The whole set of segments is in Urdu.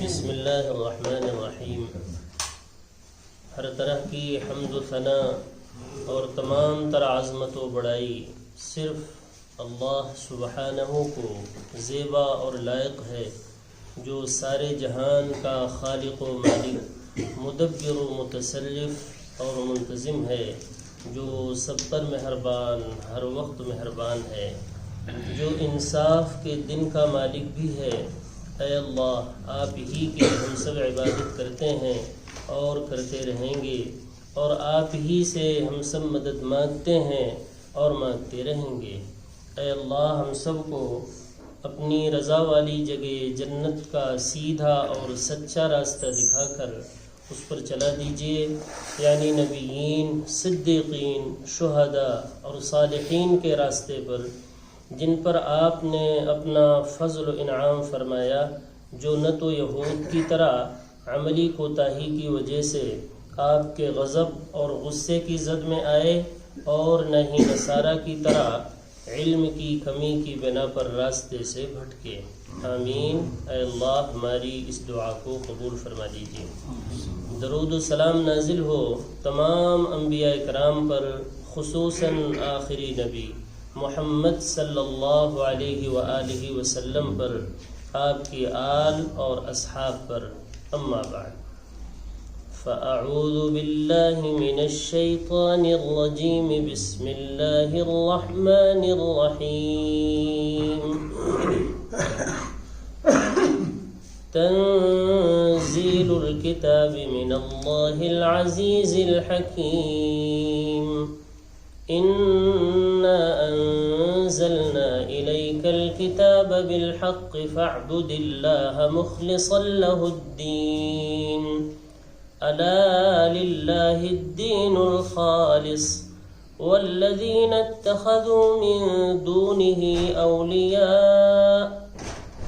بسم اللہ الرحمن الرحیم۔ ہر طرح کی حمد و ثنا اور تمام تر عظمت و بڑائی صرف اللہ سبحانہ کو زیبا اور لائق ہے، جو سارے جہان کا خالق و مالک، مدبر و متصرف اور منتظم ہے، جو سب پر مہربان، ہر وقت مہربان ہے، جو انصاف کے دن کا مالک بھی ہے۔ اے اللہ، آپ ہی کی ہم سب عبادت کرتے ہیں اور کرتے رہیں گے، اور آپ ہی سے ہم سب مدد مانگتے ہیں اور مانگتے رہیں گے۔ اے اللہ، ہم سب کو اپنی رضا والی جگہ جنت کا سیدھا اور سچا راستہ دکھا کر اس پر چلا دیجیے، یعنی نبیین، صدیقین، شہداء اور صالحین کے راستے پر، جن پر آپ نے اپنا فضل و انعام فرمایا، جو نہ تو یہود کی طرح عملی کوتاہی کی وجہ سے آپ کے غضب اور غصے کی زد میں آئے، اور نہ ہی نصارہ کی طرح علم کی کمی کی بنا پر راستے سے بھٹکے۔ آمین۔ اے اللہ، ہماری اس دعا کو قبول فرما دیجیے۔ درود و سلام نازل ہو تمام انبیاء کرام پر، خصوصاً آخری نبی محمد صلی اللہ علیہ وآلہ وسلم پر، آپ کی آل اور اصحاب پر۔ اما بعد، فاعوذ باللہ من الشیطان الرجیم، بسم اللہ الرحمن الرحیم۔ تنزیل الکتاب من اللہ العزیز الحکیم۔ إنا أنزلنا إليك الكتاب بالحق فاعبد الله مخلصا له الدين، ألا لله الدين الخالص، والذين اتخذوا من دونه أولياء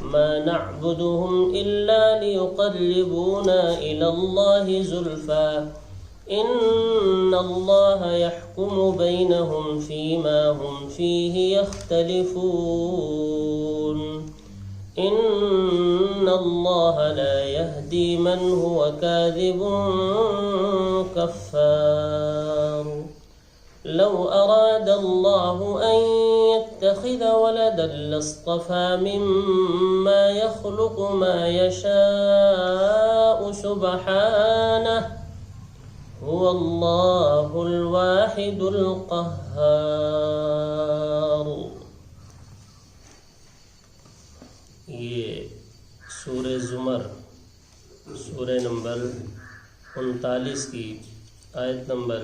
ما نعبدهم إلا ليقربونا إلى الله زلفى إن الله يحكم بينهم فيما هم فيه يختلفون، إن الله لا يهدي من هو كاذب كفار۔ لو أراد الله أن يتخذ ولدا لاصطفى مما يخلق ما يشاء سبحانه، هو اللہ الواحد القہار۔ یہ سورہ زمر، سورہ نمبر 39 کی آیت نمبر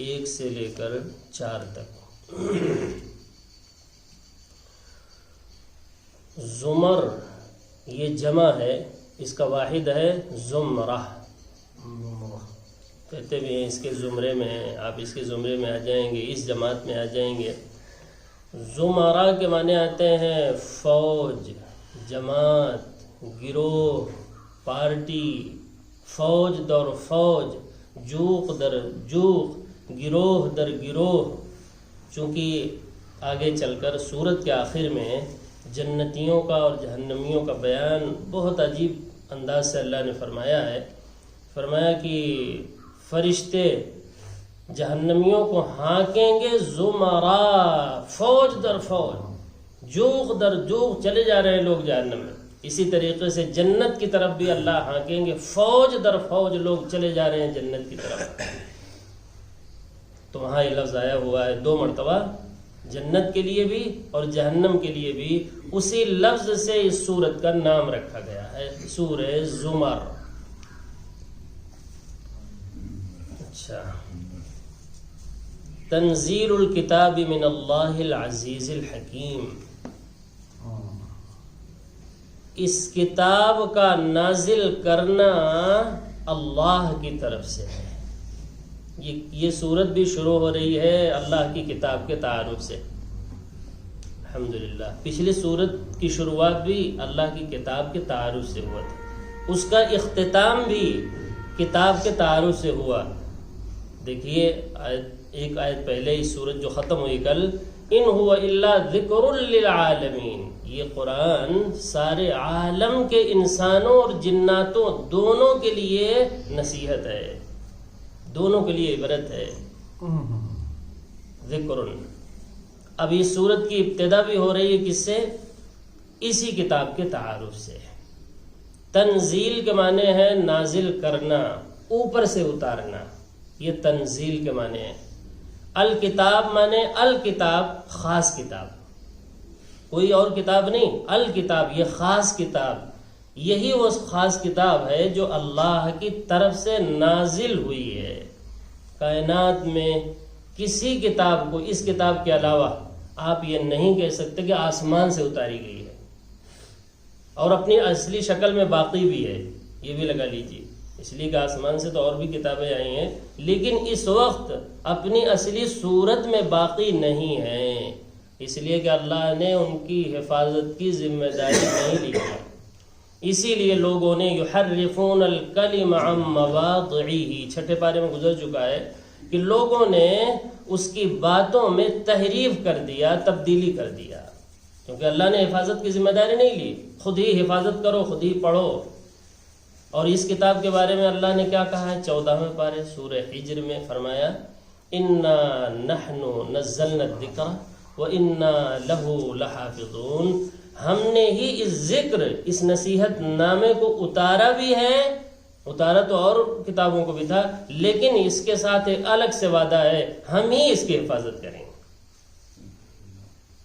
1 سے لے کر 4 تک۔ زمر یہ جمع ہے، اس کا واحد ہے زمرہ، کہتے بھی ہیں اس کے زمرے میں ہیں، آپ اس کے زمرے میں آ جائیں گے، اس جماعت میں آ جائیں گے۔ زمرہ کے معنی آتے ہیں فوج، جماعت، گروہ، پارٹی، فوج در فوج، جوق در جوق، گروہ در گروہ۔ چونکہ آگے چل کر سورت کے آخر میں جنتیوں کا اور جہنمیوں کا بیان بہت عجیب انداز سے اللہ نے فرمایا ہے۔ فرمایا کہ فرشتے جہنمیوں کو ہانکیں گے، زمرہ، فوج در فوج، جوق در جوق، چلے جا رہے ہیں لوگ جہنم میں۔ اسی طریقے سے جنت کی طرف بھی اللہ ہانکیں گے، فوج در فوج لوگ چلے جا رہے ہیں جنت کی طرف۔ تو وہاں یہ لفظ آیا ہوا ہے 2 مرتبہ، جنت کے لیے بھی اور جہنم کے لیے بھی، اسی لفظ سے اس سورت کا نام رکھا گیا ہے، سورہ زمر۔ تنزیل الکتاب من اللہ العزیز الحکیم، اس کتاب کا نازل کرنا اللہ کی طرف سے ہے۔ یہ سورت بھی شروع ہو رہی ہے اللہ کی کتاب کے تعارف سے، الحمدللہ۔ پچھلی سورت کی شروعات بھی اللہ کی کتاب کے تعارف سے ہوا تھا، اس کا اختتام بھی کتاب کے تعارف سے ہوا۔ دیکھیے ایک آیت پہلے اس سورت جو ختم ہوئی کل، ان هو الا ذکر للعالمین، یہ قرآن سارے عالم کے انسانوں اور جناتوں دونوں کے لیے نصیحت ہے، دونوں کے لیے عبرت ہے۔ ذکر، اب اس سورت کی ابتدا بھی ہو رہی ہے کس سے؟ اسی کتاب کے تعارف سے۔ تنزیل کے معنی ہے نازل کرنا، اوپر سے اتارنا، یہ تنزیل کے معنی ہے۔ الکتاب معنی الکتاب، خاص کتاب، کوئی اور کتاب نہیں، الکتاب یہ خاص کتاب، یہی وہ خاص کتاب ہے جو اللہ کی طرف سے نازل ہوئی ہے۔ کائنات میں کسی کتاب کو اس کتاب کے علاوہ آپ یہ نہیں کہہ سکتے کہ آسمان سے اتاری گئی ہے اور اپنی اصلی شکل میں باقی بھی ہے، یہ بھی لگا لیجیے، اس لیے کہ آسمان سے تو اور بھی کتابیں آئی ہیں لیکن اس وقت اپنی اصلی صورت میں باقی نہیں ہیں، اس لیے کہ اللہ نے ان کی حفاظت کی ذمہ داری نہیں لی ہے۔ اسی لیے لوگوں نے یحرفون الکلم عن مواضعہ، چھٹے پارے میں گزر چکا ہے کہ لوگوں نے اس کی باتوں میں تحریف کر دیا، تبدیلی کر دیا، کیونکہ اللہ نے حفاظت کی ذمہ داری نہیں لی، خود ہی حفاظت کرو، خود ہی پڑھو۔ اور اس کتاب کے بارے میں اللہ نے کیا کہا ہے 14ویں پارے سورہ حجر میں فرمایا انا نحن نزلنا الذکر وانا له لحافظون، ہم نے ہی اس ذکر، اس نصیحت نامے کو اتارا بھی ہے، اتارا تو اور کتابوں کو بھی تھا لیکن اس کے ساتھ ایک الگ سے وعدہ ہے، ہم ہی اس کی حفاظت کریں گے،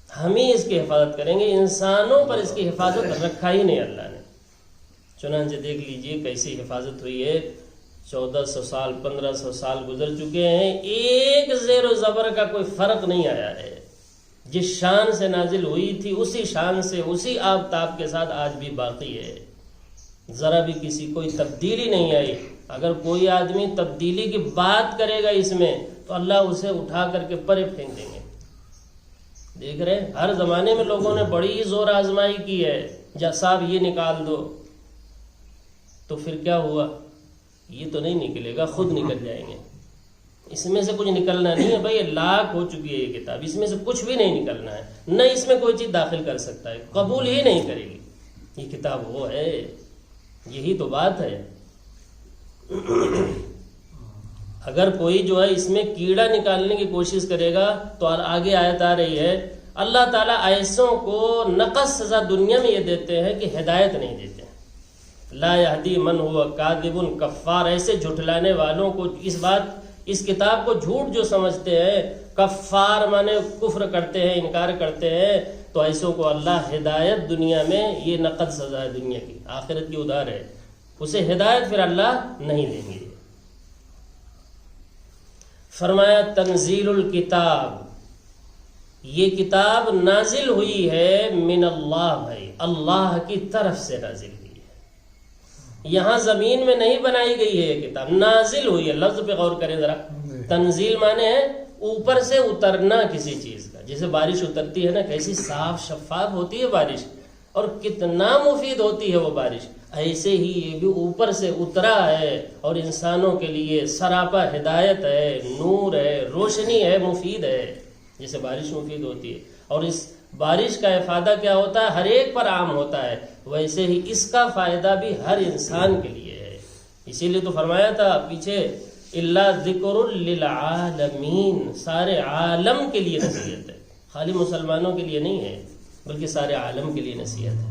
ہم ہی اس کی حفاظت کریں گے، انسانوں پر اس کی حفاظت رکھا ہی نہیں اللہ نے۔ چنانچہ دیکھ لیجئے کیسی حفاظت ہوئی ہے، 1400 سال 1500 سال گزر چکے ہیں، ایک زیر و زبر کا کوئی فرق نہیں آیا ہے، جس شان سے نازل ہوئی تھی اسی شان سے اسی آفتاب کے ساتھ آج بھی باقی ہے، ذرا بھی کسی کوئی تبدیلی نہیں آئی۔ اگر کوئی آدمی تبدیلی کی بات کرے گا اس میں تو اللہ اسے اٹھا کر کے پرے پھینک دیں گے۔ دیکھ رہے ہیں ہر زمانے میں لوگوں نے بڑی زور آزمائی کی ہے، جا صاحب یہ نکال دو، تو پھر کیا ہوا؟ یہ تو نہیں نکلے گا، خود نکل جائیں گے، اس میں سے کچھ نکلنا نہیں ہے بھائی، لاکھ ہو چکی ہے یہ کتاب، اس میں سے کچھ بھی نہیں نکلنا ہے، نہ اس میں کوئی چیز داخل کر سکتا ہے، قبول ہی نہیں کرے گی یہ کتاب، وہ ہے، یہی تو بات ہے۔ اگر کوئی جو ہے اس میں کیڑا نکالنے کی کوشش کرے گا تو آگے آیت آ رہی ہے اللہ تعالیٰ ایسوں کو نقص سزا دنیا میں یہ دیتے ہیں کہ ہدایت نہیں دیتے، لا یہدی من ہوا کاذب کفار، ایسے جھٹلانے والوں کو اس کتاب کو جھوٹ جو سمجھتے ہیں، کفار مانے کفر کرتے ہیں، انکار کرتے ہیں، تو ایسوں کو اللہ ہدایت دنیا میں، یہ نقد سزا ہے دنیا کی، آخرت کی ادھار ہے، اسے ہدایت پھر اللہ نہیں دیں گے۔ فرمایا تنزیل الکتاب، یہ کتاب نازل ہوئی ہے من اللہ، بھائی اللہ کی طرف سے نازل ہوئی ہے، یہاں زمین میں نہیں بنائی گئی ہے یہ کتاب، نازل ہوئی ہے، لفظ پہ غور کریں ذرا، تنزیل مانے ہے اوپر سے اترنا کسی چیز کا، جیسے بارش اترتی ہے نا، کیسی صاف شفاف ہوتی ہے بارش اور کتنا مفید ہوتی ہے وہ بارش، ایسے ہی یہ بھی اوپر سے اترا ہے اور انسانوں کے لیے سراپا ہدایت ہے، نور ہے، روشنی ہے، مفید ہے، جیسے بارش مفید ہوتی ہے، اور اس بارش کا افادہ کیا ہوتا ہے؟ ہر ایک پر عام ہوتا ہے، ویسے ہی اس کا فائدہ بھی ہر انسان کے لیے ہے، اسی لیے تو فرمایا تھا پیچھے الا ذکر للعالمین، سارے عالم کے لیے نصیحت ہے، خالی مسلمانوں کے لیے نہیں ہے بلکہ سارے عالم کے لیے نصیحت ہے،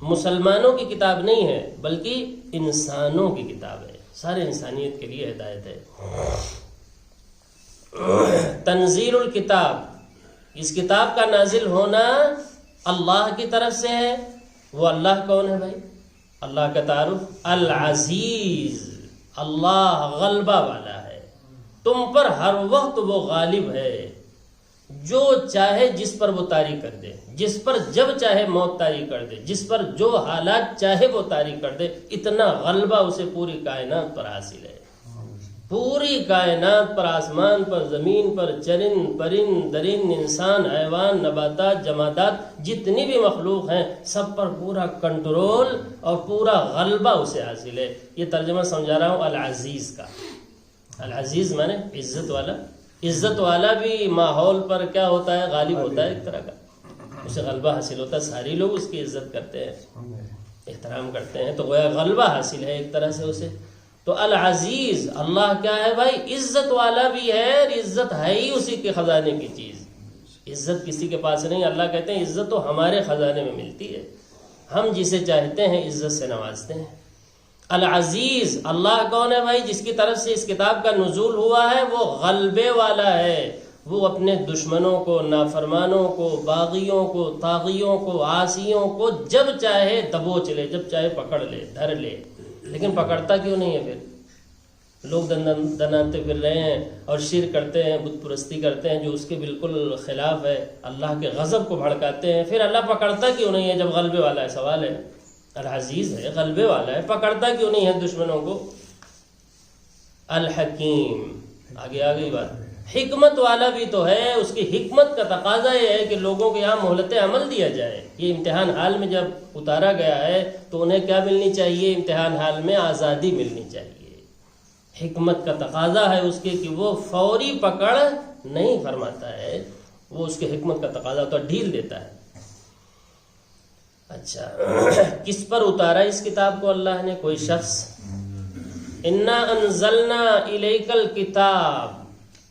مسلمانوں کی کتاب نہیں ہے بلکہ انسانوں کی کتاب ہے، سارے انسانیت کے لیے ہدایت ہے۔ تنزیل الکتاب، اس کتاب کا نازل ہونا اللہ کی طرف سے ہے، وہ اللہ کون ہے بھائی؟ اللہ کا تعارف العزیز، اللہ غلبہ والا ہے، تم پر ہر وقت وہ غالب ہے، جو چاہے جس پر وہ طاری کر دے، جس پر جب چاہے موت طاری کر دے، جس پر جو حالات چاہے وہ طاری کر دے، اتنا غلبہ اسے پوری کائنات پر حاصل ہے، پوری کائنات پر، آسمان پر، زمین پر، چرند پرند درند، انسان، حیوان، نباتات، جمادات، جتنی بھی مخلوق ہیں سب پر پورا کنٹرول اور پورا غلبہ اسے حاصل ہے۔ یہ ترجمہ سمجھا رہا ہوں العزیز کا، العزیز مانے عزت والا، عزت والا بھی ماحول پر کیا ہوتا ہے؟ غالب ہوتا ہے، ایک طرح کا اسے غلبہ حاصل ہوتا ہے، ساری لوگ اس کی عزت کرتے ہیں، احترام کرتے ہیں، تو گویا غلبہ حاصل ہے ایک طرح سے اسے۔ تو العزیز اللہ کیا ہے بھائی؟ عزت والا بھی ہے، اور عزت ہے ہی اسی کے خزانے کی چیز، عزت کسی کے پاس نہیں۔ اللہ کہتے ہیں عزت تو ہمارے خزانے میں ملتی ہے، ہم جسے چاہتے ہیں عزت سے نوازتے ہیں۔ العزیز اللہ کون ہے بھائی؟ جس کی طرف سے اس کتاب کا نزول ہوا ہے، وہ غلبے والا ہے، وہ اپنے دشمنوں کو، نافرمانوں کو، باغیوں کو، طاغیوں کو، عاصیوں کو جب چاہے دبوچ لے، جب چاہے پکڑ لے، دھر لے۔ لیکن پکڑتا کیوں نہیں ہے؟ پھر لوگ دناتے پھر رہے ہیں اور شرک کرتے ہیں، بت پرستی کرتے ہیں جو اس کے بالکل خلاف ہے، اللہ کے غضب کو بھڑکاتے ہیں، پھر اللہ پکڑتا کیوں نہیں ہے جب غلبے والا ہے؟ سوال ہے۔ العزیز ہے، غلبے والا ہے، پکڑتا کیوں نہیں ہے دشمنوں کو؟ الحکیم، آگے آ گئی بات، حکمت والا بھی تو ہے، اس کی حکمت کا تقاضا یہ ہے کہ لوگوں کو یہاں مہلت عمل دیا جائے۔ یہ امتحان حال میں جب اتارا گیا ہے تو انہیں کیا ملنی چاہیے؟ امتحان حال میں آزادی ملنی چاہیے۔ حکمت کا تقاضا ہے اس کے کہ وہ فوری پکڑ نہیں فرماتا ہے، وہ اس کے حکمت کا تقاضا ہوتا ہے، ڈھیل دیتا ہے۔ اچھا، کس پر اتارا اس کتاب کو اللہ نے؟ کوئی شخص، انا انزلنا الیک الکتاب،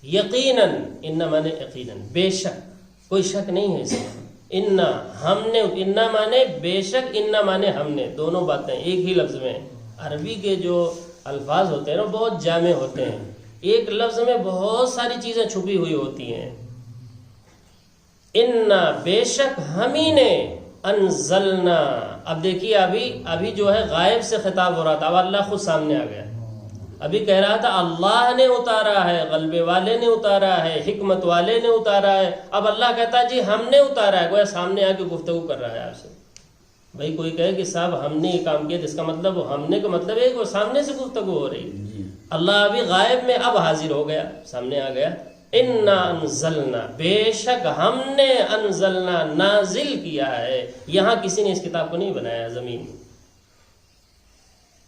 یقیناً، انا مانے یقیناً، بے شک، کوئی شک نہیں ہے اس میں۔ انا، ہم نے، انا مانے بے شک، انا مانے ہم نے، دونوں باتیں ایک ہی لفظ میں۔ عربی کے جو الفاظ ہوتے ہیں نا بہت جامع ہوتے ہیں، ایک لفظ میں بہت ساری چیزیں چھپی ہوئی ہوتی ہیں۔ انا بے شک ہم ہی نے، انزلنا، اب دیکھیے ابھی جو ہے غائب سے خطاب ہو رہا تھا، اب اللہ خود سامنے آ گیا۔ ابھی کہہ رہا تھا اللہ نے اتارا ہے، غلبے والے نے اتارا ہے، حکمت والے نے اتارا ہے، اب اللہ کہتا ہے جی ہم نے اتارا ہے، گویا سامنے آ کے گفتگو کر رہا ہے آپ سے۔ بھائی کوئی کہے کہ صاحب ہم نے یہ کام کیا، جس کا مطلب ہم نے کا مطلب ہے کہ وہ سامنے سے گفتگو ہو رہی ہے۔ اللہ ابھی غائب میں اب حاضر ہو گیا، سامنے آ گیا۔ انا انزلنا، بے شک ہم نے، انزلنا، نازل کیا ہے۔ یہاں کسی نے اس کتاب کو نہیں بنایا زمین میں،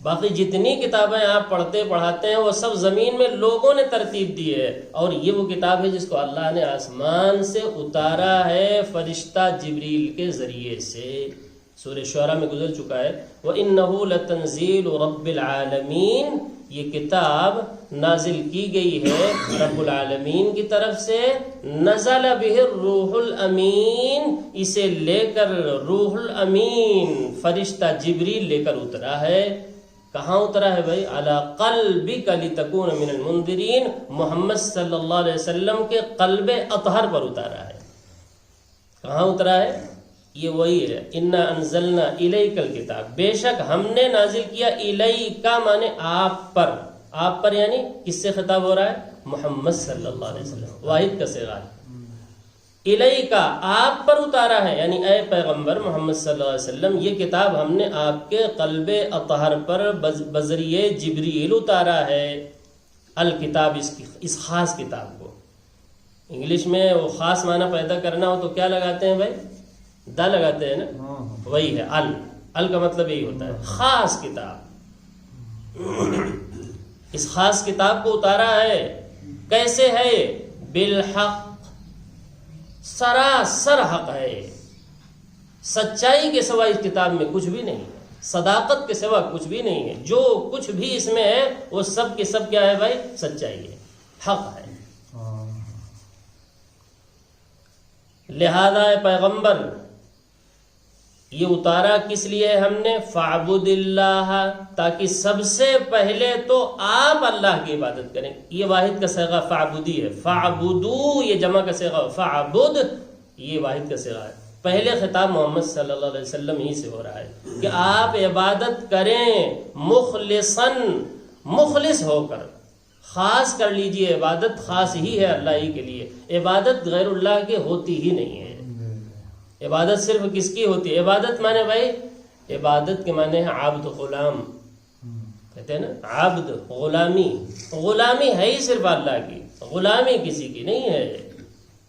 باقی جتنی کتابیں آپ پڑھتے پڑھاتے ہیں وہ سب زمین میں لوگوں نے ترتیب دی ہے، اور یہ وہ کتاب ہے جس کو اللہ نے آسمان سے اتارا ہے فرشتہ جبریل کے ذریعے سے۔ سورہ شعراء میں گزر چکا ہے، وَإِنَّهُ لَتَنزِيلُ رَبِّ الْعَالَمِينَ، یہ کتاب نازل کی گئی ہے رب العالمین کی طرف سے۔ نزل بہ الروح الامین، اسے لے کر روح الامین فرشتہ جبریل لے کر اترا ہے۔ کہاں اترا ہے بھائی؟ علی قلبک لتکون من المنذرین، محمد صلی اللہ علیہ وسلم کے قلب اطہر پر اتارا ہے۔ کہاں اترا ہے؟ یہ وہی ہے، انا انزلنا الیک الکتاب، بے شک ہم نے نازل کیا، الیکا مانے آپ پر، آپ پر یعنی کس سے خطاب ہو رہا ہے؟ محمد صلی اللہ علیہ وسلم، واحد کا صیغہ ہے۔ الیکا آپ پر اتارا ہے، یعنی اے پیغمبر محمد صلی اللہ علیہ وسلم، یہ کتاب ہم نے آپ کے قلب اطہر پر بذریعہ جبریل اتارا ہے۔ الکتاب، اس خاص کتاب کو، انگلش میں وہ خاص معنی پیدا کرنا ہو تو کیا لگاتے ہیں بھائی؟ دا لگاتے ہیں نا، وہی ہے ال کا مطلب یہی ہوتا ہے، خاص کتاب۔ اس خاص کتاب کو اتارا ہے، کیسے ہے؟ بالحق، سراسر حق ہے، سچائی کے سوا اس کتاب میں کچھ بھی نہیں ہے، صداقت کے سوا کچھ بھی نہیں ہے، جو کچھ بھی اس میں ہے وہ سب کے سب کیا ہے بھائی؟ سچائی ہے، حق ہے۔ لہذا پیغمبر یہ اتارا کس لیے ہم نے؟ فَاعْبُدِ اللَّهَ، تاکہ سب سے پہلے تو آپ اللہ کی عبادت کریں۔ یہ واحد کا صیغہ فَاعْبُدی ہے، فَاعْبُدُوا یہ جمع کا صیغہ، فَاعْبُد یہ واحد کا صیغہ ہے۔ پہلے خطاب محمد صلی اللہ علیہ وسلم ہی سے ہو رہا ہے کہ آپ عبادت کریں مخلصاً، مخلص ہو کر، خاص کر لیجئے، عبادت خاص ہی ہے اللہ ہی کے لیے، عبادت غیر اللہ کے ہوتی ہی نہیں ہے۔ عبادت صرف کس کی ہوتی ہے؟ عبادت مانے بھائی، عبادت کے معنی ہے عبد، غلام، کہتے ہیں نا عبد، غلامی، غلامی ہے ہی صرف اللہ کی، غلامی کسی کی نہیں ہے۔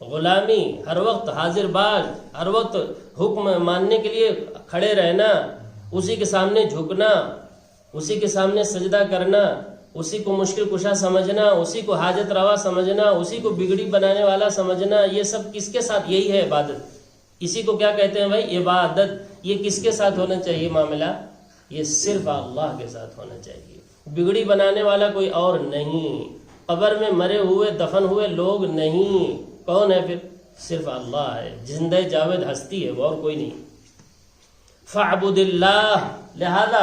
غلامی ہر وقت حاضر باز، ہر وقت حکم ماننے کے لیے کھڑے رہنا، اسی کے سامنے جھکنا، اسی کے سامنے سجدہ کرنا، اسی کو مشکل کشا سمجھنا، اسی کو حاجت روا سمجھنا، اسی کو بگڑی بنانے والا سمجھنا، یہ سب کس کے ساتھ؟ یہی ہے عبادت۔ اسی کو کیا کہتے ہیں بھائی؟ عبادت۔ یہ کس کے ساتھ ہونا چاہیے معاملہ؟ یہ صرف اللہ کے ساتھ ہونا چاہیے۔ بگڑی بنانے والا کوئی اور نہیں، قبر میں مرے ہوئے دفن ہوئے لوگ نہیں۔ کون ہے پھر؟ صرف اللہ ہے، زندہ جاوید ہستی ہے وہ، اور کوئی نہیں۔ فاعبد اللہ، لہذا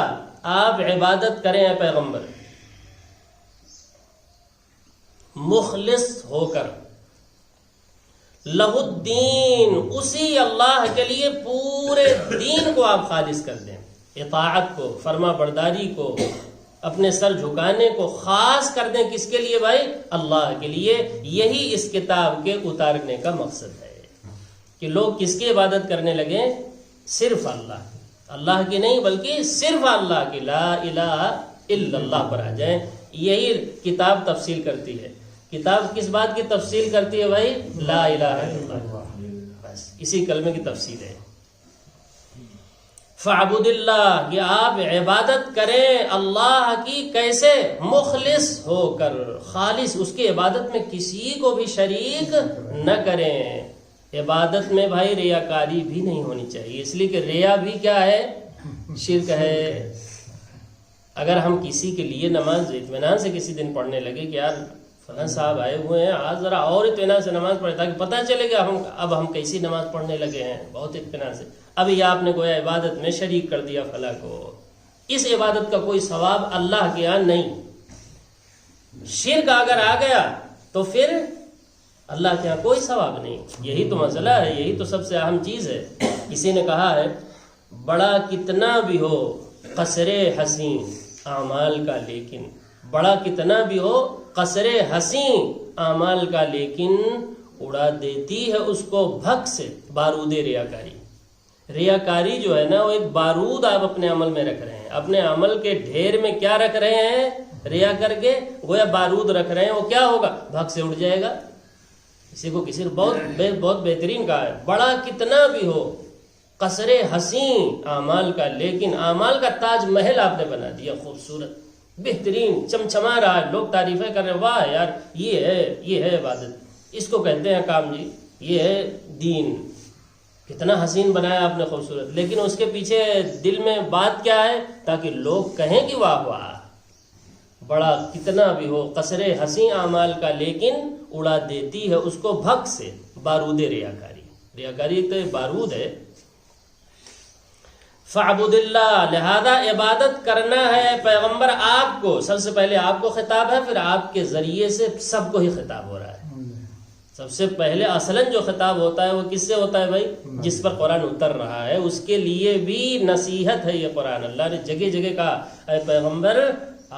آپ عبادت کریں اے پیغمبر مخلص ہو کر، لہ الدین، اسی اللہ کے لیے پورے دین کو آپ خالص کر دیں، اطاعت کو، فرما برداری کو، اپنے سر جھکانے کو خاص کر دیں۔ کس کے لیے بھائی؟ اللہ کے لیے۔ یہی اس کتاب کے اتارنے کا مقصد ہے کہ لوگ کس کی عبادت کرنے لگیں؟ صرف اللہ کی، اللہ کی نہیں بلکہ صرف اللہ کی، لا الہ الا اللہ پر آ جائیں۔ یہی کتاب تفصیل کرتی ہے۔ کتاب کس بات کی تفصیل کرتی ہے بھائی؟ لا الہ الا اللہ، بس اسی کلمے کی تفصیل ہے۔ فاعبد اللہ، کہ آپ عبادت کریں اللہ کی، کیسے؟ مخلص ہو کر، خالص، اس کی عبادت میں کسی کو بھی شریک نہ کریں۔ عبادت میں بھائی ریاکاری بھی نہیں ہونی چاہیے، اس لیے کہ ریا بھی کیا ہے؟ شرک ہے۔ اگر ہم کسی کے لیے نماز اطمینان سے کسی دن پڑھنے لگے کہ یار فلاں صاحب آئے ہوئے ہیں، آج ذرا اور اطمینان سے نماز پڑھے تاکہ پتہ چلے گا اب ہم کیسی نماز پڑھنے لگے ہیں، بہت اطمینان سے، اب یہ آپ نے گویا عبادت میں شریک کر دیا فلاں کو، اس عبادت کا کوئی ثواب اللہ کے یہاں نہیں۔ شرک اگر آ گیا تو پھر اللہ کے یہاں کوئی ثواب نہیں۔ یہی تو مسئلہ ہے، یہی تو سب سے اہم چیز ہے۔ کسی نے کہا ہے بڑا کتنا بھی ہو قصر حسین اعمال کا لیکن، بڑا کتنا بھی ہو قصر حسین اعمال کا لیکن، اڑا دیتی ہے اس کو بھگ سے بارود ریاکاری۔ ریاکاری جو ہے نا وہ ایک بارود آپ اپنے عمل میں رکھ رہے ہیں، اپنے عمل کے ڈھیر میں کیا رکھ رہے ہیں؟ ریا کر کے گویا بارود رکھ رہے ہیں، وہ کیا ہوگا؟ بھگ سے اڑ جائے گا۔ کسی کو کسی نے بہت بہترین کہا ہے، بڑا کتنا بھی ہو قصر حسین اعمال کا لیکن، اعمال کا تاج محل آپ نے بنا دیا، خوبصورت بہترین چمچما رہا ہے، لوگ تعریفیں کر رہے ہیں، واہ یار یہ ہے عبادت، اس کو کہتے ہیں کام جی، یہ ہے دین، کتنا حسین بنایا آپ نے خوبصورت، لیکن اس کے پیچھے دل میں بات کیا ہے؟ تاکہ لوگ کہیں کہ واہ واہ، بڑا کتنا بھی ہو قصر حسین اعمال کا لیکن، اڑا دیتی ہے اس کو بھگ سے بارود ریاکاری۔ ریاکاری تو بارود ہے۔ فاعبد اللہ، لہذا عبادت کرنا ہے پیغمبر آپ کو، سب سے پہلے آپ کو خطاب ہے، پھر آپ کے ذریعے سے سب کو ہی خطاب ہو رہا ہے۔ سب سے پہلے اصلاً جو خطاب ہوتا ہے وہ کس سے ہوتا ہے بھائی؟ جس پر قرآن اتر رہا ہے، اس کے لیے بھی نصیحت ہے یہ قرآن۔ اللہ نے جگہ جگہ کہا اے پیغمبر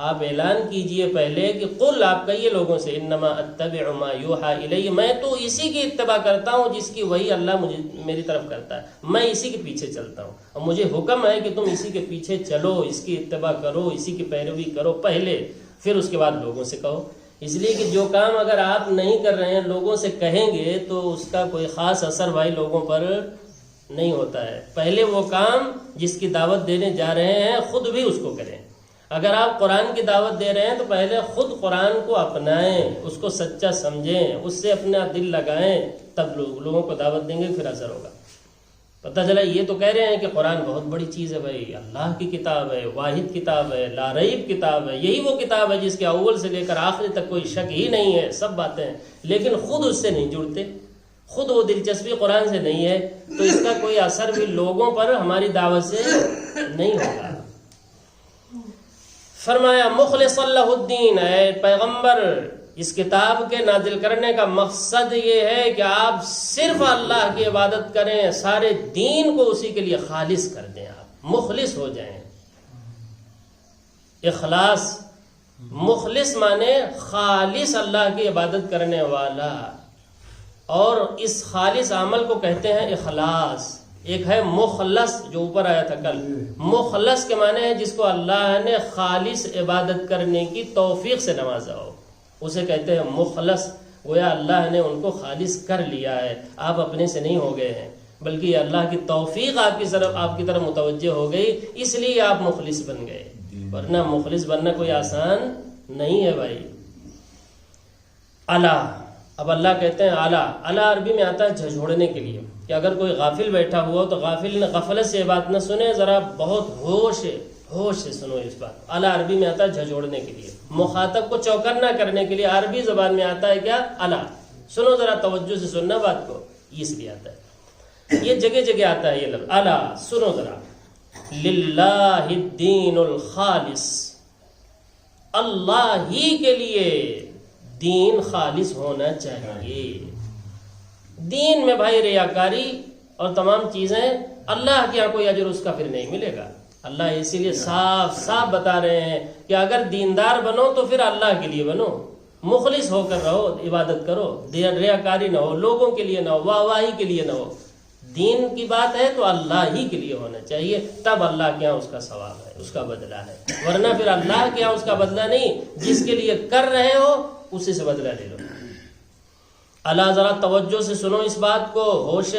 آپ اعلان کیجئے پہلے کہ قل، آپ کہیے لوگوں سے، انما اتبع ما یوحى الی، میں تو اسی کی اتباع کرتا ہوں جس کی وہی اللہ مجھے میری طرف کرتا ہے، میں اسی کے پیچھے چلتا ہوں، اور مجھے حکم ہے کہ تم اسی کے پیچھے چلو، اس کی اتباع کرو، اسی کی پیروی کرو پہلے، پھر اس کے بعد لوگوں سے کہو۔ اس لیے کہ جو کام اگر آپ نہیں کر رہے ہیں لوگوں سے کہیں گے تو اس کا کوئی خاص اثر بھائی لوگوں پر نہیں ہوتا ہے۔ پہلے وہ کام جس کی دعوت دینے جا رہے ہیں خود بھی اس کو کریں۔ اگر آپ قرآن کی دعوت دے رہے ہیں تو پہلے خود قرآن کو اپنائیں، اس کو سچا سمجھیں، اس سے اپنا دل لگائیں، تب لوگوں کو دعوت دیں گے، پھر اثر ہوگا۔ پتہ چلا یہ تو کہہ رہے ہیں کہ قرآن بہت بڑی چیز ہے بھائی، اللہ کی کتاب ہے، واحد کتاب ہے، لا ریب کتاب ہے، یہی وہ کتاب ہے جس کے اول سے لے کر آخری تک کوئی شک ہی نہیں ہے، سب باتیں ہیں، لیکن خود اس سے نہیں جڑتے، خود وہ دلچسپی قرآن سے نہیں ہے، تو اس کا کوئی اثر بھی لوگوں پر ہماری دعوت سے نہیں ہوگا۔ فرمایا مخلص اللہ الدین، اے پیغمبر اس کتاب کے نازل کرنے کا مقصد یہ ہے کہ آپ صرف اللہ کی عبادت کریں، سارے دین کو اسی کے لیے خالص کر دیں، آپ مخلص ہو جائیں۔ اخلاص، مخلص مانے خالص اللہ کی عبادت کرنے والا، اور اس خالص عمل کو کہتے ہیں اخلاص۔ ایک ہے مخلص جو اوپر آیا تھا کل، مخلص کے معنی ہے جس کو اللہ نے خالص عبادت کرنے کی توفیق سے نوازا ہو، اسے کہتے ہیں مخلص۔ گویا اللہ نے ان کو خالص کر لیا ہے، آپ اپنے سے نہیں ہو گئے ہیں، بلکہ یہ اللہ کی توفیق آپ کی طرف متوجہ ہو گئی، اس لیے آپ مخلص بن گئے، ورنہ مخلص بننا کوئی آسان نہیں ہے بھائی. الا، اب اللہ کہتے ہیں الا. الا عربی میں آتا ہے جھنجھوڑنے کے لیے، کہ اگر کوئی غافل بیٹھا ہوا ہو تو غفلت سے یہ بات نہ سنے، ذرا بہت ہوش سے سنو اس بات. الا عربی میں آتا ہے جھنجھوڑنے کے لیے، مخاطب کو چوکنا کرنے کے لیے. عربی زبان میں آتا ہے کیا؟ الا. سنو ذرا توجہ سے سننا بات کو، اس لیے آتا ہے. یہ جگہ جگہ آتا ہے یہ لفظ الا. سنو ذرا. للہ الدین الخالص، اللہ ہی کے لیے دین خالص ہونا چاہیے. دین میں بھائی ریاکاری اور تمام چیزیں اللہ کے یہاں کوئی اجر اس کا پھر نہیں ملے گا. اللہ اسی لیے صاف صاف بتا رہے ہیں کہ اگر دیندار بنو تو پھر اللہ کے لیے بنو، مخلص ہو کر رہو، عبادت کرو، ریاکاری نہ ہو، لوگوں کے لیے نہ ہو، واہ واہی کے لیے نہ ہو. دین کی بات ہے تو اللہ ہی کے لیے ہونا چاہیے، تب اللہ کے یہاں اس کا ثواب ہے، اس کا بدلہ ہے. ورنہ پھر اللہ کے یہاں اس کا بدلہ نہیں، جس کے لیے کر رہے ہو اسی سے بدلہ لے لو. اللہ ذرا توجہ سے سنو اس بات کو، ہوش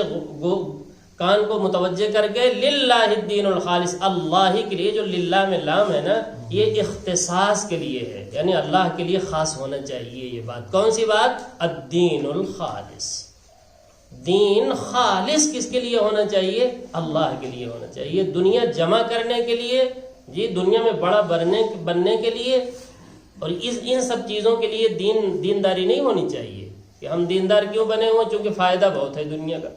کان کو متوجہ کر کے. للہ الدین الخالص، اللہ ہی کے لیے. جو للہ میں لام ہے نا، یہ اختصاص کے لیے ہے، یعنی اللہ کے لیے خاص ہونا چاہیے. یہ بات کون سی بات؟ الدین الخالص. دین خالص کس کے لیے ہونا چاہیے؟ اللہ کے لیے ہونا چاہیے. دنیا جمع کرنے کے لیے، جی دنیا میں بڑا بننے کے لیے، اور ان سب چیزوں کے لیے دینداری نہیں ہونی چاہیے. کہ ہم دیندار کیوں بنے ہوئے؟ چونکہ فائدہ بہت ہے دنیا کا.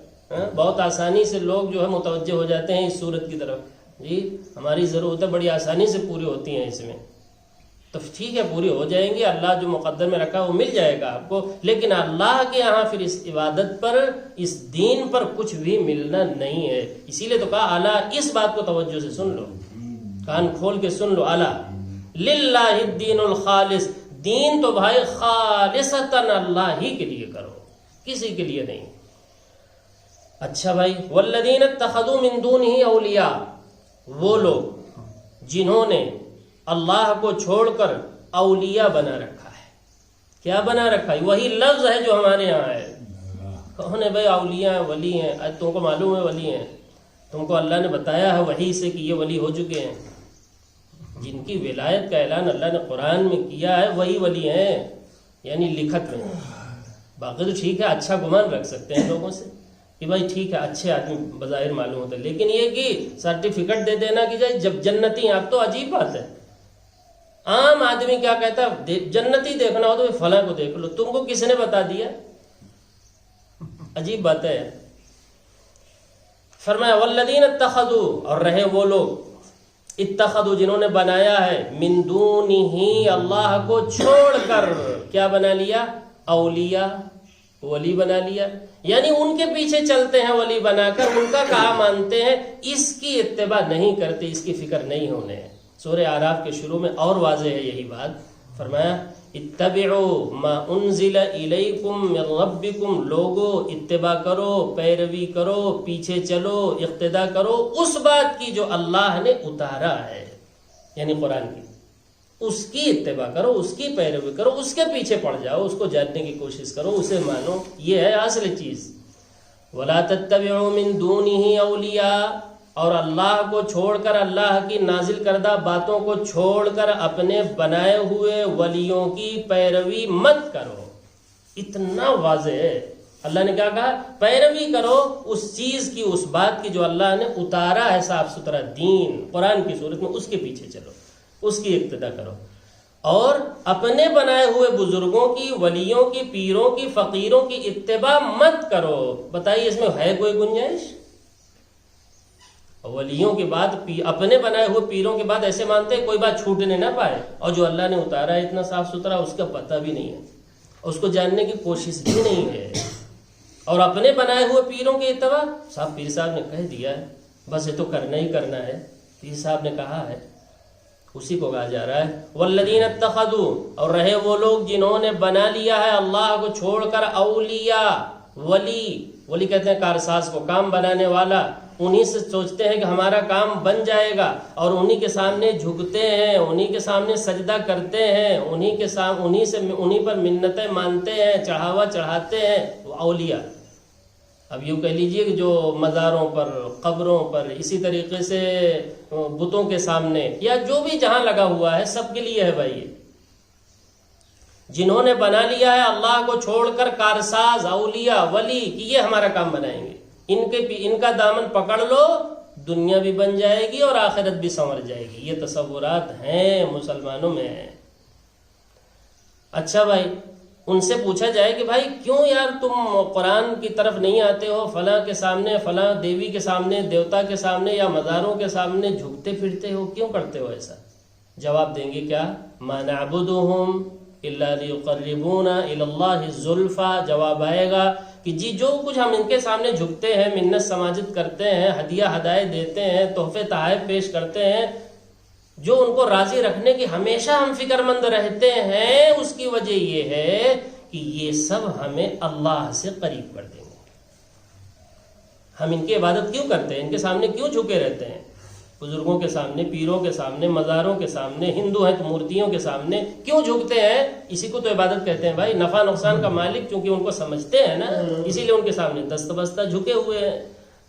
بہت آسانی سے لوگ جو ہے متوجہ ہو جاتے ہیں اس صورت کی طرف. جی ہماری ضرورتیں بڑی آسانی سے پوری ہوتی ہیں اس میں، تو ٹھیک ہے پوری ہو جائیں گی. اللہ جو مقدر میں رکھا وہ مل جائے گا آپ کو. لیکن اللہ کے یہاں پھر اس عبادت پر، اس دین پر کچھ بھی ملنا نہیں ہے. اسی لیے تو کہا اعلیٰ. اس بات کو توجہ سے سن لو، کان کھول کے سن لو. اعلیٰ للہ الدین الخالص. دین تو بھائی خالصتاً اللہ ہی کے لیے کرو، کسی کے لیے نہیں. اچھا بھائی، والذین اتخذوا من دونہ اولیاء، وہ لوگ جنہوں نے اللہ کو چھوڑ کر اولیاء بنا رکھا ہے. کیا بنا رکھا ہے؟ وہی لفظ ہے جو ہمارے یہاں ہے. کون ہے بھائی اولیاء ہیں، ولی ہیں؟ تم کو معلوم ہے ولی ہیں؟ تم کو اللہ نے بتایا ہے وحی سے کہ یہ ولی ہو چکے ہیں. جن کی ولایت کا اعلان اللہ نے قرآن میں کیا ہے وہی ولی ہیں، یعنی لکھت میں. باقی تو ٹھیک ہے اچھا گمان رکھ سکتے ہیں لوگوں سے کہ بھائی ٹھیک ہے اچھے آدمی بظاہر معلوم ہوتا ہے، لیکن یہ کہ سرٹیفکیٹ دے دینا کہ جائے جب جنتی ہیں آپ، تو عجیب بات ہے. عام آدمی کیا کہتا ہے؟ جنتی دیکھنا ہو تو فلاں کو دیکھ لو. تم کو کس نے بتا دیا؟ عجیب بات ہے. فرمایا والذین اتخذوا، اور رہے وہ لوگ اتخذوا جنہوں نے بنایا ہے، من دونہ اللہ کو چھوڑ کر. کیا بنا لیا؟ اولیاء، ولی بنا لیا. یعنی ان کے پیچھے چلتے ہیں ولی بنا کر، ان کا کہا مانتے ہیں، اس کی اتباع نہیں کرتے، اس کی فکر نہیں ہونے. سورہ اعراف کے شروع میں اور واضح ہے یہی بات. فرمایا اتبعوا ما انزل الیکم من ربکم. لوگو اتباع کرو، پیروی کرو، پیچھے چلو، اقتداء کرو اس بات کی جو اللہ نے اتارا ہے، یعنی قرآن کی. اس کی اتباع کرو، اس کی پیروی کرو، اس کے پیچھے پڑ جاؤ، اس کو جاننے کی کوشش کرو، اسے مانو. یہ ہے اصل چیز. ولا تتبعوا من دونہ اولیاء، اور اللہ کو چھوڑ کر، اللہ کی نازل کردہ باتوں کو چھوڑ کر اپنے بنائے ہوئے ولیوں کی پیروی مت کرو. اتنا واضح ہے. اللہ نے کیا کہا؟ پیروی کرو اس چیز کی، اس بات کی جو اللہ نے اتارا ہے صاف ستھرا دین قرآن کی صورت میں، اس کے پیچھے چلو، اس کی اقتداء کرو. اور اپنے بنائے ہوئے بزرگوں کی، ولیوں کی، پیروں کی، فقیروں کی اتباع مت کرو. بتائیے اس میں ہے کوئی گنجائش؟ ولیوں کے بعد اپنے بنائے ہوئے پیروں کے بعد ایسے مانتے ہیں کوئی بات چھوٹنے نہ پائے، اور جو اللہ نے اتارا ہے اتنا صاف ستھرا اس کا پتہ بھی نہیں ہے، اس کو جاننے کی کوشش بھی نہیں ہے. اور اپنے بنائے ہوئے پیروں کی اتباع، صاحب پیر صاحب نے کہہ دیا ہے بس یہ تو کرنا ہی کرنا ہے، پیر صاحب نے کہا ہے، اسی کو کہا جا رہا ہے. والذین اتخذوا، اور رہے وہ لوگ جنہوں نے بنا لیا ہے اللہ کو چھوڑ کر اولیاء. ولی کہتے ہیں کارساز کو، کام بنانے والا. انہی سے سوچتے ہیں کہ ہمارا کام بن جائے گا، اور انہی کے سامنے جھکتے ہیں، انہی کے سامنے سجدہ کرتے ہیں، انہی پر منتیں مانتے ہیں، چڑھاوا چڑھاتے ہیں. اولیاء اب یوں کہہ لیجئے کہ جو مزاروں پر، قبروں پر، اسی طریقے سے بتوں کے سامنے، یا جو بھی جہاں لگا ہوا ہے سب کے لیے ہے بھائی. جنہوں نے بنا لیا ہے اللہ کو چھوڑ کر کارساز، اولیاء، ولی کہ یہ ہمارا کام بنائیں گے، ان کا دامن پکڑ لو، دنیا بھی بن جائے گی اور آخرت بھی سنور جائے گی۔ یہ تصورات ہیں مسلمانوں میں ہیں۔ اچھا بھائی، ان سے پوچھا جائے کہ بھائی کیوں یار تم قرآن کی طرف نہیں آتے ہو، فلاں کے سامنے، فلاں دیوی کے سامنے، دیوتا کے سامنے یا مزاروں کے سامنے جھکتے پھرتے ہو، کیوں کرتے ہو ایسا؟ جواب دیں گے کیا؟ ما نعبدهم الا لیقربونا الی اللہ زلفی۔ جواب آئے گا کہ جی جو کچھ ہم ان کے سامنے جھکتے ہیں، منت سماجت کرتے ہیں، ہدیہ ہدایت دیتے ہیں، تحفے تحائف پیش کرتے ہیں، جو ان کو راضی رکھنے کی ہمیشہ ہم فکر مند رہتے ہیں، اس کی وجہ یہ ہے کہ یہ سب ہمیں اللہ سے قریب کر دیں گے۔ ہم ان کی عبادت کیوں کرتے ہیں؟ ان کے سامنے کیوں جھکے رہتے ہیں؟ بزرگوں کے سامنے، پیروں کے سامنے، مزاروں کے سامنے، ہندو ہیں تو مورتیوں کے سامنے کیوں جھکتے ہیں؟ اسی کو تو عبادت کہتے ہیں بھائی۔ نفع نقصان کا مالک کیونکہ ان کو سمجھتے ہیں نا، اسی لیے ان کے سامنے دست بستہ جھکے ہوئے ہیں۔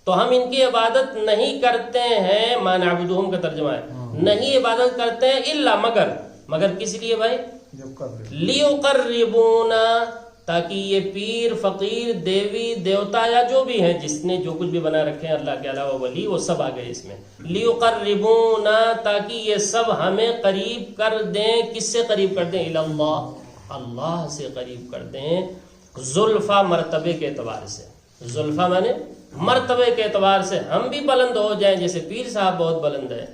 تو ہم ان کی عبادت نہیں کرتے ہیں، ما نعبدہم کا ترجمہ ہے، نہیں عبادت کرتے ہیں الا مگر کس لیے بھائی؟ لیقربونا، تاکہ یہ پیر، فقیر، دیوی، دیوتا یا جو بھی ہیں، جس نے جو کچھ بھی بنا رکھے ہیں اللہ کے علاوہ ولی، وہ سب آ گئے اس میں۔ لیقربونا، تاکہ یہ سب ہمیں قریب کر دیں۔ کس سے قریب کر دیں؟ اللہ، اللہ سے قریب کر دیں۔ زلفا، مرتبے کے اعتبار سے، زلفا مانے مرتبے کے اعتبار سے ہم بھی بلند ہو جائیں، جیسے پیر صاحب بہت بلند ہے۔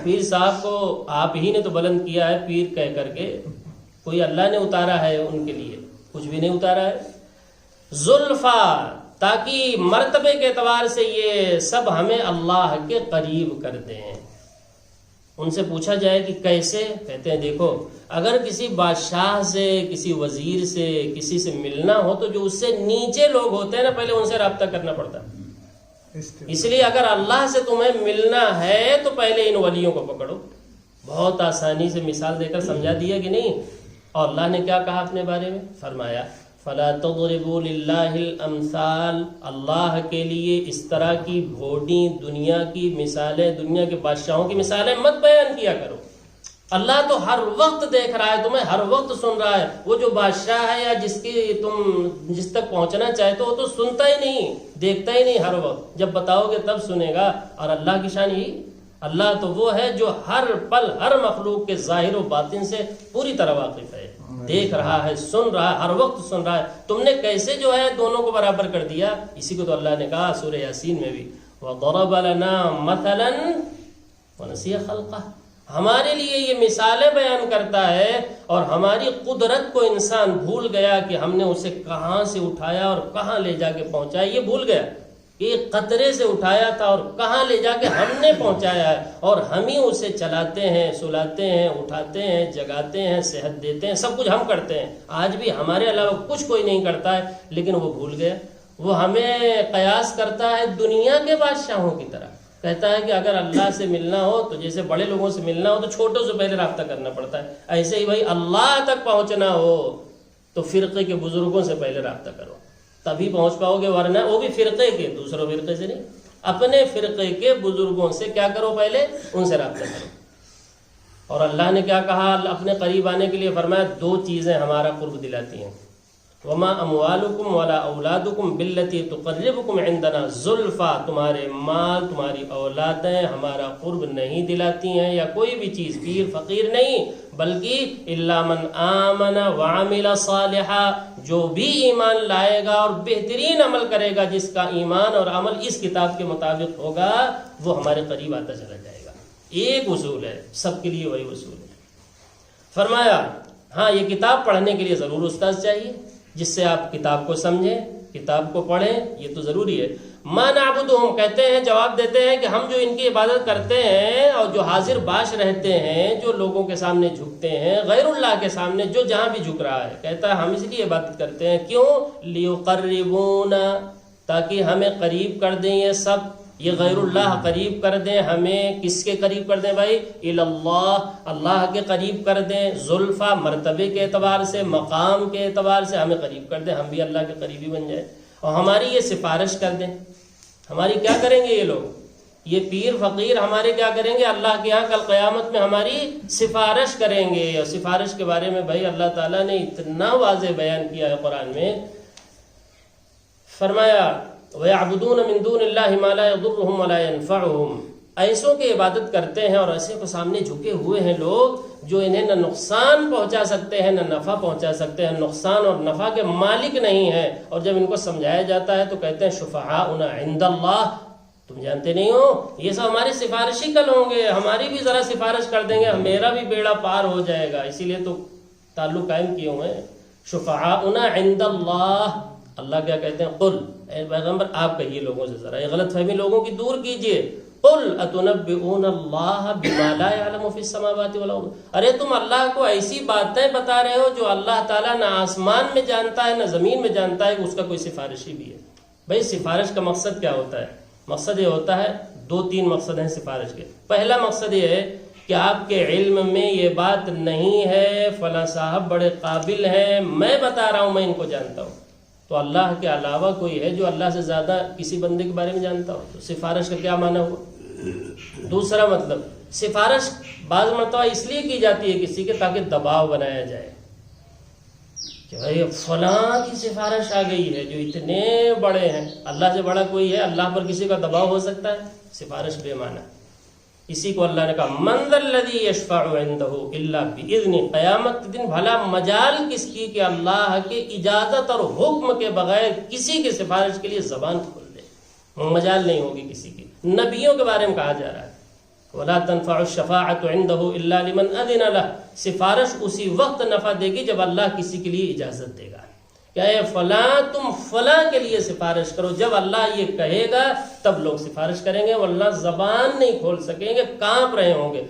پیر صاحب کو آپ ہی نے تو بلند کیا ہے پیر کہہ کر کے، کوئی اللہ نے اتارا ہے ان کے لیے؟ کچھ بھی نہیں اتارا ہے۔ زلفا، تاکہ مرتبے کے اعتبار سے یہ سب ہمیں اللہ کے قریب کر دیں۔ ان سے پوچھا جائے کہ کیسے؟ کہتے ہیں دیکھو، اگر کسی بادشاہ سے، کسی وزیر سے، کسی سے ملنا ہو تو جو اس سے نیچے لوگ ہوتے ہیں نا، پہلے ان سے رابطہ کرنا پڑتا ہے۔ اس لیے اگر اللہ سے تمہیں ملنا ہے تو پہلے ان ولیوں کو پکڑو۔ بہت آسانی سے مثال دے کر سمجھا دیا کہ نہیں؟ اور اللہ نے کیا کہا اپنے بارے میں؟ فرمایا فَلَا تَضْرِبُوا لِلَّهِ الْأَمْثَالِ، اللہ کے لیے اس طرح کی بھوڈی دنیا کی مثالیں، دنیا کے بادشاہوں کی مثالیں مت بیان کیا کرو۔ اللہ تو ہر وقت دیکھ رہا ہے تمہیں، ہر وقت سن رہا ہے۔ وہ جو بادشاہ ہے یا جس تک پہنچنا چاہتے ہو تو سنتا ہی نہیں، دیکھتا ہی نہیں ہر وقت، جب بتاؤ گے تب سنے گا۔ اور اللہ کی شان یہی، اللہ تو وہ ہے جو ہر پل، ہر مخلوق کے ظاہر و باطن سے پوری طرح واقف ہے، دیکھ رہا ہے، سن رہا ہے، ہر وقت سن رہا ہے۔ تم نے کیسے جو ہے دونوں کو برابر کر دیا؟ اسی کو تو اللہ نے کہا سورہ یاسین میں بھی، وَضَرَبَ لَنَا مَثَلًا وَنَسِیَ خَلْقَهُ، ہمارے لیے یہ مثالیں بیان کرتا ہے، اور ہماری قدرت کو انسان بھول گیا کہ ہم نے اسے کہاں سے اٹھایا اور کہاں لے جا کے پہنچایا۔ یہ بھول گیا، ایک قطرے سے اٹھایا تھا اور کہاں لے جا کے ہم نے پہنچایا ہے، اور ہم ہی اسے چلاتے ہیں، سلاتے ہیں، اٹھاتے ہیں، جگاتے ہیں، صحت دیتے ہیں، سب کچھ ہم کرتے ہیں۔ آج بھی ہمارے علاوہ کچھ کوئی نہیں کرتا ہے، لیکن وہ بھول گیا۔ وہ ہمیں قیاس کرتا ہے دنیا کے بادشاہوں کی طرح، کہتا ہے کہ اگر اللہ سے ملنا ہو تو جیسے بڑے لوگوں سے ملنا ہو تو چھوٹوں سے پہلے رابطہ کرنا پڑتا ہے، ایسے ہی بھائی اللہ تک پہنچنا ہو تو فرقے کے بزرگوں سے پہلے رابطہ کرو، تبھی پہنچ پاؤ گے، ورنہ وہ بھی فرقے کے، دوسروں فرقے سے نہیں، اپنے فرقے کے بزرگوں سے کیا کرو؟ پہلے ان سے رابطہ کرو۔ اور اللہ نے کیا کہا اپنے قریب آنے کے لیے؟ فرمایا دو چیزیں ہمارا قرب دلاتی ہیں، وما اموالکم ولا اولادکم باللتی تقربکم عندنا زلفا، تمہارے مال، تمہاری اولادیں ہمارا قرب نہیں دلاتی ہیں، یا کوئی بھی چیز، پیر فقیر نہیں، بلکہ الا من آمن وعمل صالحا، جو بھی ایمان لائے گا اور بہترین عمل کرے گا، جس کا ایمان اور عمل اس کتاب کے مطابق ہوگا، وہ ہمارے قریب آتا چلا جائے گا۔ ایک اصول ہے، سب کے لیے وہی اصول ہے۔ فرمایا ہاں یہ کتاب پڑھنے کے لیے ضرور استاذ چاہیے، جس سے آپ کتاب کو سمجھیں، کتاب کو پڑھیں، یہ تو ضروری ہے۔ ما نعبدہم، کہتے ہیں، جواب دیتے ہیں کہ ہم جو ان کی عبادت کرتے ہیں اور جو حاضر باش رہتے ہیں، جو لوگوں کے سامنے جھکتے ہیں، غیر اللہ کے سامنے جو جہاں بھی جھک رہا ہے، کہتا ہے ہم اس لیے عبادت کرتے ہیں، کیوں؟ لیقربونا، تاکہ ہمیں قریب کر دیں، یہ سب یہ غیر اللہ قریب کر دیں ہمیں۔ کس کے قریب کر دیں بھائی؟ اللہ، اللہ کے قریب کر دیں، زلفا مرتبے کے اعتبار سے، مقام کے اعتبار سے ہمیں قریب کر دیں، ہم بھی اللہ کے قریبی بن جائیں، اور ہماری یہ سفارش کر دیں۔ ہماری کیا کریں گے یہ لوگ؟ یہ پیر فقیر ہمارے کیا کریں گے؟ اللہ کے ہاں کل قیامت میں ہماری سفارش کریں گے. اور سفارش کے بارے میں بھائی اللہ تعالیٰ نے اتنا واضح بیان کیا ہے قرآن میں. فرمایا وَيَعْبُدُونَ مِن دُونِ اللَّهِ مَا لَا يَضُرُّهُمْ وَلَا يَنفَعُهُم. ایسوں کی عبادت کرتے ہیں اور ایسے کو سامنے جھکے ہوئے ہیں لوگ جو انہیں نہ نقصان پہنچا سکتے ہیں نہ نفع پہنچا سکتے ہیں، نقصان اور نفع کے مالک نہیں ہیں. اور جب ان کو سمجھایا جاتا ہے تو کہتے ہیں شفعاؤنا عند اللہ. تم جانتے نہیں ہو یہ سب ہماری سفارشی کل ہوں گے، ہماری بھی ذرا سفارش کر دیں گے، میرا بھی بیڑا پار ہو جائے گا. اسی لیے تو تعلق قائم کیے ہوئے ہیں. شفعاؤنا عند اللہ. اللہ کیا کہتے ہیں؟ قل، اے پیغمبر آپ کہیے لوگوں سے، ذرا یہ غلط فہمی لوگوں کی دور کیجئے. قل اتنبئون اللہ بما لا يعلم في السماوات والارض. ارے تم اللہ کو ایسی باتیں بتا رہے ہو جو اللہ تعالیٰ نہ آسمان میں جانتا ہے نہ زمین میں جانتا ہے کہ اس کا کوئی سفارشی بھی ہے. بھائی سفارش کا مقصد کیا ہوتا ہے؟ مقصد یہ ہوتا ہے، 2-3 مقصد ہیں سفارش کے. پہلا مقصد یہ ہے کہ آپ کے علم میں یہ بات نہیں ہے، فلاں صاحب بڑے قابل ہیں، میں بتا رہا ہوں میں ان کو جانتا ہوں. تو اللہ کے علاوہ کوئی ہے جو اللہ سے زیادہ کسی بندے کے بارے میں جانتا ہو؟ تو سفارش کا کیا معنی ہوا؟ دوسرا مطلب، سفارش بعض مرتبہ اس لیے کی جاتی ہے کسی کے تاکہ دباؤ بنایا جائے کہ بھائی فلاں کی سفارش آ گئی ہے جو اتنے بڑے ہیں، اللہ سے بڑا کوئی ہے؟ اللہ پر کسی کا دباؤ ہو سکتا ہے؟ سفارش بے معنی. اسی کو اللہ نے کہا من ذا الذی یشفع عندہ الا باذنہ. قیامت کے دن بھلا مجال کس کی کہ اللہ کے اجازت اور حکم کے بغیر کسی کی سفارش کے لیے زبان کھول دے؟ مجال نہیں ہوگی کسی کی. نبیوں کے بارے میں کہا جا رہا ہے ولا تنفع الشفاعة عنده الا لمن اذن له. سفارش اسی وقت نفع دے گی جب اللہ کسی کے لیے اجازت دے گا کہ اے فلاں تم فلاں کے لیے سفارش کرو. جب اللہ یہ کہے گا تب لوگ سفارش کریں گے، ورنہ زبان نہیں کھول سکیں گے، کانپ رہے ہوں گے.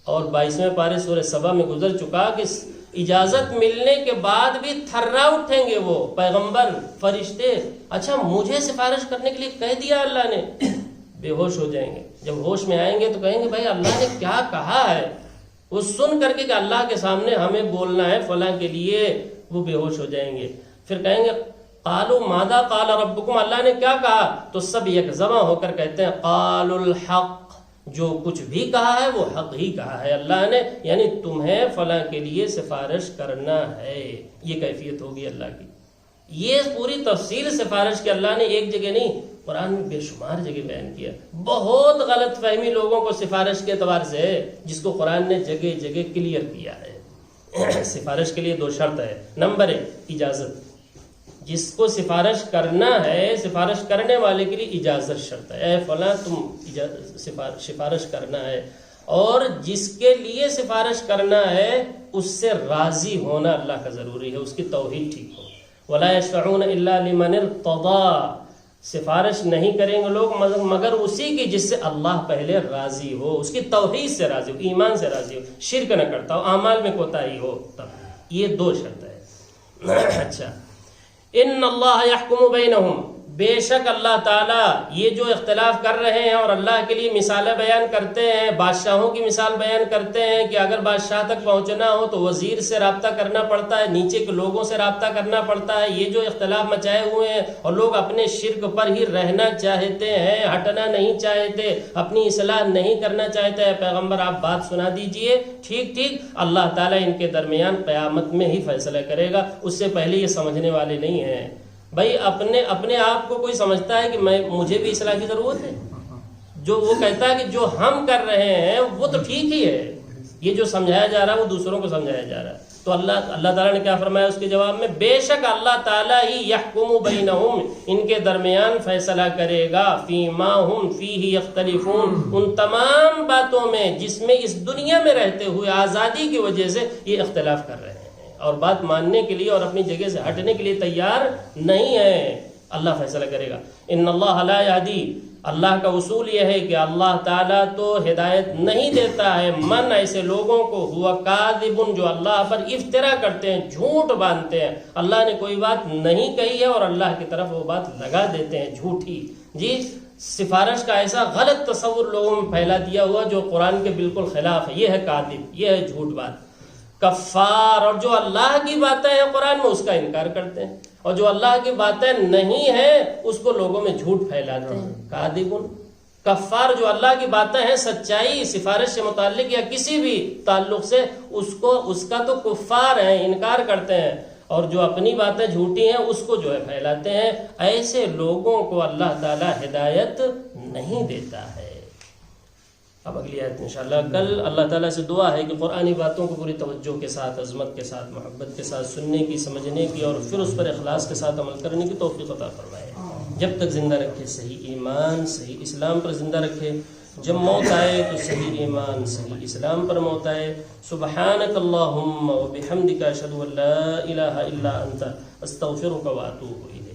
اور 22ویں پارے سورہ سبا میں گزر چکا کہ اجازت ملنے کے بعد بھی تھرا اٹھیں گے وہ پیغمبر فرشتے. اچھا مجھے سفارش کرنے کے لیے کہہ دیا اللہ نے، بے ہوش ہو جائیں گے. جب ہوش میں آئیں گے تو کہیں گے بھائی اللہ نے کیا کہا ہے. وہ سن کر کے کہ اللہ کے سامنے ہمیں بولنا ہے فلاں کے لیے، وہ بے ہوش ہو جائیں گے. پھر کہیں گے قالوا ماذا قال ربکم، اللہ نے کیا کہا؟ تو سب یک جمع ہو کر کہتے ہیں قالوا الحق، جو کچھ بھی کہا ہے وہ حق ہی کہا ہے اللہ نے، یعنی تمہیں فلاں کے لیے سفارش کرنا ہے. یہ کیفیت ہوگی اللہ کی. یہ پوری تفصیل سفارش کی اللہ نے ایک جگہ نہیں، قرآن میں بے شمار جگہ بیان کیا. بہت غلط فہمی لوگوں کو سفارش کے اعتبار سے ہے، جس کو قرآن نے جگہ جگہ کلیئر کیا ہے. سفارش کے لیے 2 شرط ہے. نمبر 1 اجازت. جس کو سفارش کرنا ہے، سفارش کرنے والے کے لیے اجازت شرط ہے. اے فلاں تم سفارش کرنا ہے. اور جس کے لیے سفارش کرنا ہے اس سے راضی ہونا اللہ کا ضروری ہے، اس کی توحید ٹھیک ہو. وَلَا يَشْفَعُونَ إِلَّا لِمَنِ ارْتَضَىٰ. سفارش نہیں کریں گے لوگ مگر اسی کی جس سے اللہ پہلے راضی ہو، اس کی توحید سے راضی ہو، ایمان سے راضی ہو، شرک نہ کرتا ہو، اعمال میں کوتاہی ہو تب. یہ 2 شرط ہے. اچھا ان اللہ یحکم بینہم، بے شک اللہ تعالیٰ یہ جو اختلاف کر رہے ہیں اور اللہ کے لیے مثالیں بیان کرتے ہیں، بادشاہوں کی مثال بیان کرتے ہیں کہ اگر بادشاہ تک پہنچنا ہو تو وزیر سے رابطہ کرنا پڑتا ہے، نیچے کے لوگوں سے رابطہ کرنا پڑتا ہے. یہ جو اختلاف مچائے ہوئے ہیں اور لوگ اپنے شرک پر ہی رہنا چاہتے ہیں، ہٹنا نہیں چاہتے، اپنی اصلاح نہیں کرنا چاہتے. ہے پیغمبر آپ بات سنا دیجئے، ٹھیک اللہ تعالیٰ ان کے درمیان قیامت میں ہی فیصلہ کرے گا، اس سے پہلے یہ سمجھنے والے نہیں ہیں. بھائی اپنے آپ کو کوئی سمجھتا ہے کہ مجھے بھی اصلاح کی ضرورت ہے؟ جو وہ کہتا ہے کہ جو ہم کر رہے ہیں وہ تو ٹھیک ہی ہے، یہ جو سمجھایا جا رہا ہے وہ دوسروں کو سمجھایا جا رہا ہے. تو اللہ تعالیٰ نے کیا فرمایا اس کے جواب میں؟ بے شک اللہ تعالیٰ ہی یحکم بینہم، ان کے درمیان فیصلہ کرے گا، فیما ہم فیہ یختلفون، ان تمام باتوں میں جس میں اس دنیا میں رہتے ہوئے آزادی کی وجہ سے یہ اختلاف کر رہے ہیں اور بات ماننے کے لیے اور اپنی جگہ سے ہٹنے کے لیے تیار نہیں ہے. اللہ فیصلہ کرے گا. ان اللہ لا یہدی، اللہ کا اصول یہ ہے کہ اللہ تعالیٰ تو ہدایت نہیں دیتا ہے من ایسے لوگوں کو ہوا کاذب، جو اللہ پر افترا کرتے ہیں، جھوٹ باندھتے ہیں. اللہ نے کوئی بات نہیں کہی ہے اور اللہ کی طرف وہ بات لگا دیتے ہیں جھوٹی. جی سفارش کا ایسا غلط تصور لوگوں میں پھیلا دیا ہوا جو قرآن کے بالکل خلاف ہے. یہ ہے کاذب، یہ ہے جھوٹ بات. کفار، اور جو اللہ کی باتیں ہیں قرآن میں اس کا انکار کرتے ہیں، اور جو اللہ کی باتیں نہیں ہیں اس کو لوگوں میں جھوٹ پھیلاتے ہیں. کاذب، کفار جو اللہ کی باتیں ہیں سچائی سفارش سے متعلق یا کسی بھی تعلق سے اس کا تو کفار ہیں، انکار کرتے ہیں، اور جو اپنی باتیں جھوٹی ہیں اس کو جو ہے پھیلاتے ہیں، ایسے لوگوں کو اللہ تعالی ہدایت نہیں دیتا ہے۔ اب اگلی آیت انشاءاللہ کل اللہ تعالیٰ سے دعا ہے کہ قرآنی باتوں کو پوری توجہ کے ساتھ، عظمت کے ساتھ، محبت کے ساتھ سننے کی، سمجھنے کی، اور پھر اس پر اخلاص کے ساتھ عمل کرنے کی توفیق عطا فرمائے۔ جب تک زندہ رکھے صحیح ایمان صحیح اسلام پر زندہ رکھے، جب موت آئے تو صحیح ایمان صحیح اسلام پر موت آئے۔ سبحانک اللہم و بحمدک اشہد ان لا الہ الا انت استغفرک و اتوب الیک۔